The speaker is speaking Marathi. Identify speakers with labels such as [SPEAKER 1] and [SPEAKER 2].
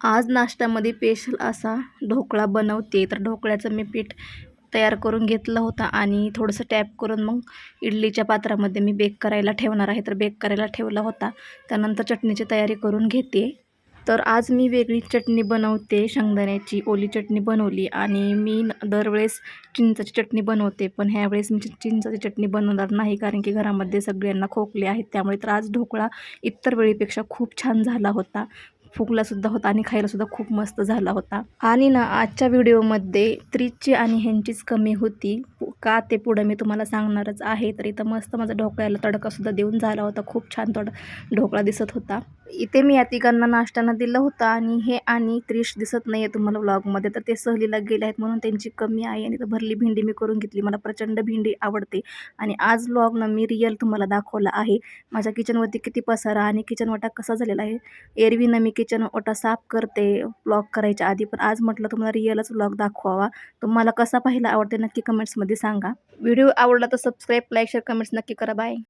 [SPEAKER 1] आज नाश्त्यामध्ये स्पेशल असा ढोकळा बनवते. तर ढोकळ्याचं मी पीठ तयार करून घेतलं होतं आणि थोडंसं टॅप करून मग इडलीच्या पात्रामध्ये मी बेक करायला ठेवणार आहे. तर बेक करायला ठेवला होता. त्यानंतर चटणीची तयारी करून घेते. तर आज मी वेगळी चटणी बनवते. शेंगदाण्याची ओली चटणी बनवली आणि मी दरवेळेस चिंचाची चटणी बनवते. पण ह्यावेळेस मी चिंचाची चटणी बनवणार नाही, कारण की घरामध्ये सगळ्यांना खोकले आहेत. त्यामुळे तर आज ढोकळा इतर वेळेपेक्षा खूप छान झाला होता. फुगलासुद्धा होता आणि खायलासुद्धा खूप मस्त झाला होता. आणि ना आजच्या व्हिडिओमध्ये त्रिची आणि ह्यांचीच कमी होती. का ते पुढं मी तुम्हाला सांगणारच आहे. तर इथं मस्त माझा ढोकळ्याला तडकासुद्धा देऊन झाला होता. खूप छान ढोकळा दिसत होता. इथे मी या तिघांना नाश्त्याला दिलं होतं आणि हे आणि त्रिश दिसत नाही आहे तुम्हाला व्लॉगमध्ये. तर ते सहलीला गेले आहेत म्हणून त्यांची कमी आहे. आणि तर भरली भेंडी मी करून घेतली. मला प्रचंड भेंडी आवडते आणि आज व्लॉगनं मी रिअल तुम्हाला दाखवला आहे. माझ्या किचनवरती किती पसारा आणि किचन वाटा कसा झालेला आहे. एरवीनं मी किचन ओटा साफ करते व्लॉग करायच्या आधी, पण आज म्हटलं तुम्हाला रिअलच व्लॉग दाखवावा. तुम्हाला कसा पाहायला आवडते नक्की कमेंट्समध्ये सांगा. व्हिडिओ आवडला तर सबस्क्राईब, लाईक, शेअर, कमेंट्स नक्की करा. बाय.